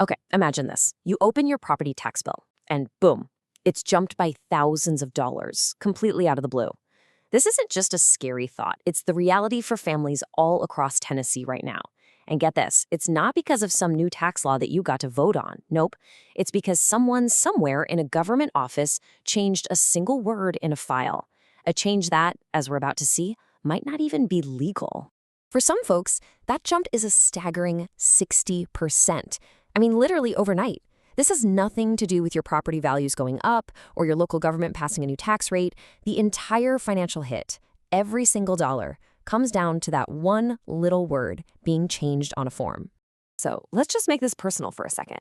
Okay, imagine this. You open your property tax bill, and boom, it's jumped by thousands of dollars, completely out of the blue. This isn't just a scary thought, it's the reality for families all across Tennessee right now. And get this, it's not because of some new tax law that you got to vote on. Nope. It's because someone somewhere in a government office changed a single word in a file. A change that, as we're about to see, might not even be legal. For some folks, that jump is a staggering 60%. I mean, literally overnight. This has nothing to do with your property values going up or your local government passing a new tax rate. The entire financial hit, every single dollar, comes down to that one little word being changed on a form. So let's just make this personal for a second.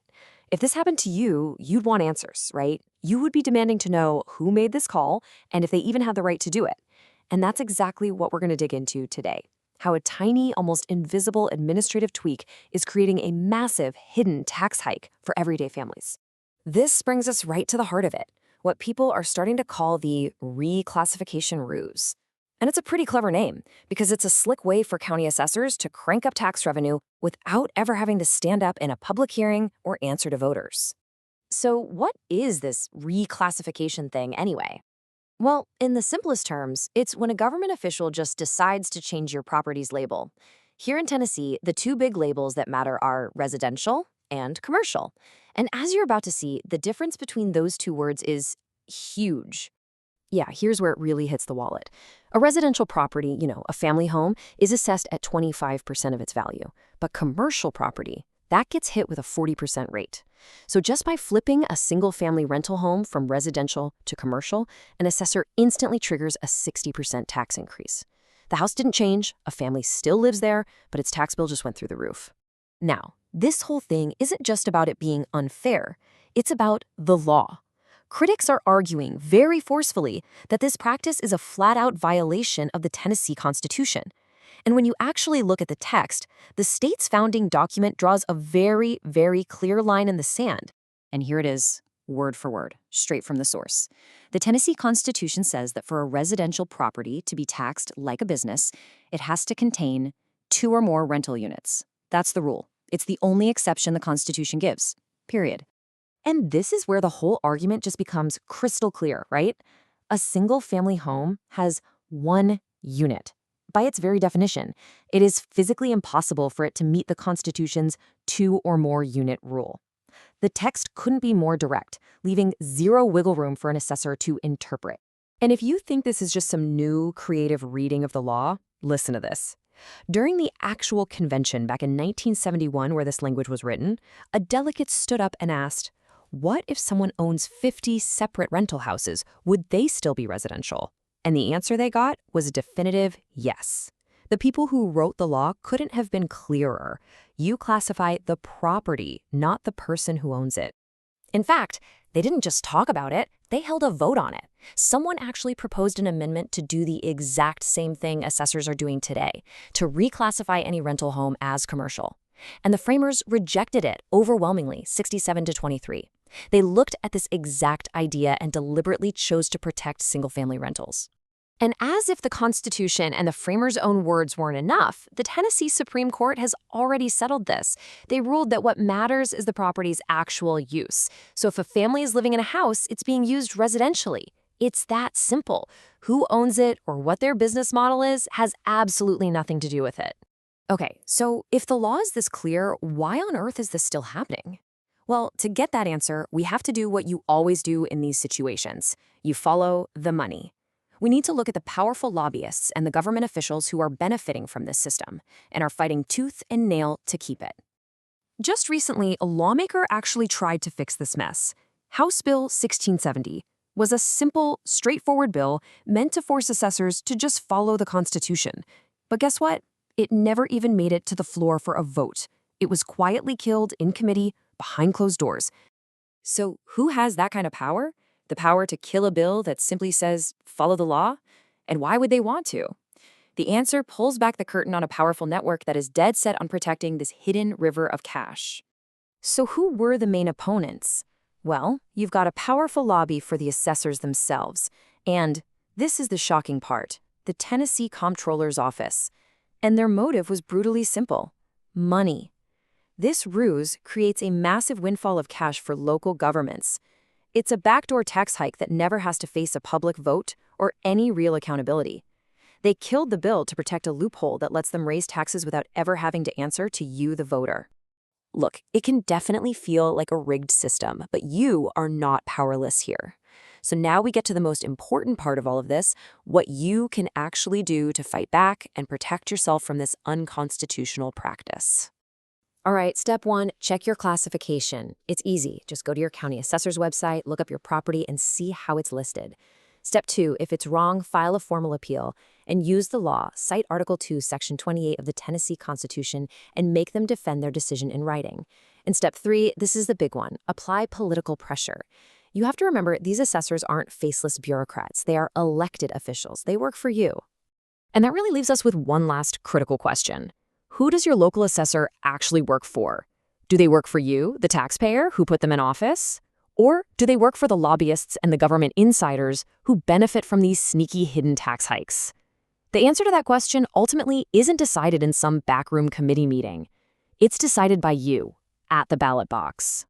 If this happened to you, you'd want answers, right? You would be demanding to know who made this call and if they even had the right to do it. And that's exactly what we're going to dig into today. How a tiny, almost invisible administrative tweak is creating a massive, hidden tax hike for everyday families. This brings us right to the heart of it, what people are starting to call the reclassification ruse. And it's a pretty clever name, because it's a slick way for county assessors to crank up tax revenue without ever having to stand up in a public hearing or answer to voters. So what is this reclassification thing anyway? Well, in the simplest terms, it's when a government official just decides to change your property's label. Here in Tennessee, the two big labels that matter are residential and commercial. And as you're about to see, the difference between those two words is huge. Yeah, here's where it really hits the wallet. A residential property, a family home, is assessed at 25% of its value. But commercial property, that gets hit with a 40% rate. So just by flipping a single-family rental home from residential to commercial, an assessor instantly triggers a 60% tax increase. The house didn't change, a family still lives there, but its tax bill just went through the roof. Now, this whole thing isn't just about it being unfair, it's about the law. Critics are arguing very forcefully that this practice is a flat-out violation of the Tennessee Constitution. And when you actually look at the text, the state's founding document draws a very, very clear line in the sand. And here it is, word for word, straight from the source. The Tennessee Constitution says that for a residential property to be taxed like a business, it has to contain 2 or more rental units. That's the rule. It's the only exception the Constitution gives, period. And this is where the whole argument just becomes crystal clear, right? A single-family home has 1 unit. By its very definition, it is physically impossible for it to meet the Constitution's 2 or more unit rule. The text couldn't be more direct, leaving zero wiggle room for an assessor to interpret. And if you think this is just some new, creative reading of the law, listen to this. During the actual convention back in 1971 where this language was written, a delegate stood up and asked, what if someone owns 50 separate rental houses? Would they still be residential? And the answer they got was a definitive yes. The people who wrote the law couldn't have been clearer. You classify the property, not the person who owns it. In fact, they didn't just talk about it, they held a vote on it. Someone actually proposed an amendment to do the exact same thing assessors are doing today, to reclassify any rental home as commercial. And the framers rejected it overwhelmingly, 67-23. They looked at this exact idea and deliberately chose to protect single-family rentals. And as if the Constitution and the framers' own words weren't enough, the Tennessee Supreme Court has already settled this. They ruled that what matters is the property's actual use. So if a family is living in a house, it's being used residentially. It's that simple. Who owns it or what their business model is has absolutely nothing to do with it. Okay, so if the law is this clear, why on earth is this still happening? Well, to get that answer, we have to do what you always do in these situations. You follow the money. We need to look at the powerful lobbyists and the government officials who are benefiting from this system and are fighting tooth and nail to keep it. Just recently, a lawmaker actually tried to fix this mess. House Bill 1670 was a simple, straightforward bill meant to force assessors to just follow the Constitution. But guess what? It never even made it to the floor for a vote. It was quietly killed in committee behind closed doors. So who has that kind of power? The power to kill a bill that simply says, follow the law? And why would they want to? The answer pulls back the curtain on a powerful network that is dead set on protecting this hidden river of cash. So who were the main opponents? Well, you've got a powerful lobby for the assessors themselves. And this is the shocking part, the Tennessee Comptroller's Office. And their motive was brutally simple: money. This ruse creates a massive windfall of cash for local governments. It's a backdoor tax hike that never has to face a public vote or any real accountability. They killed the bill to protect a loophole that lets them raise taxes without ever having to answer to you, the voter. Look, it can definitely feel like a rigged system, but you are not powerless here. So now we get to the most important part of all of this, what you can actually do to fight back and protect yourself from this unconstitutional practice. All right, step 1, check your classification. It's easy. Just go to your county assessor's website, look up your property, and see how it's listed. Step 2, if it's wrong, file a formal appeal and use the law, cite Article 2, Section 28 of the Tennessee Constitution, and make them defend their decision in writing. And step 3, this is the big one, apply political pressure. You have to remember, these assessors aren't faceless bureaucrats. They are elected officials. They work for you. And that really leaves us with one last critical question. Who does your local assessor actually work for? Do they work for you, the taxpayer, who put them in office? Or do they work for the lobbyists and the government insiders who benefit from these sneaky hidden tax hikes? The answer to that question ultimately isn't decided in some backroom committee meeting. It's decided by you, at the ballot box.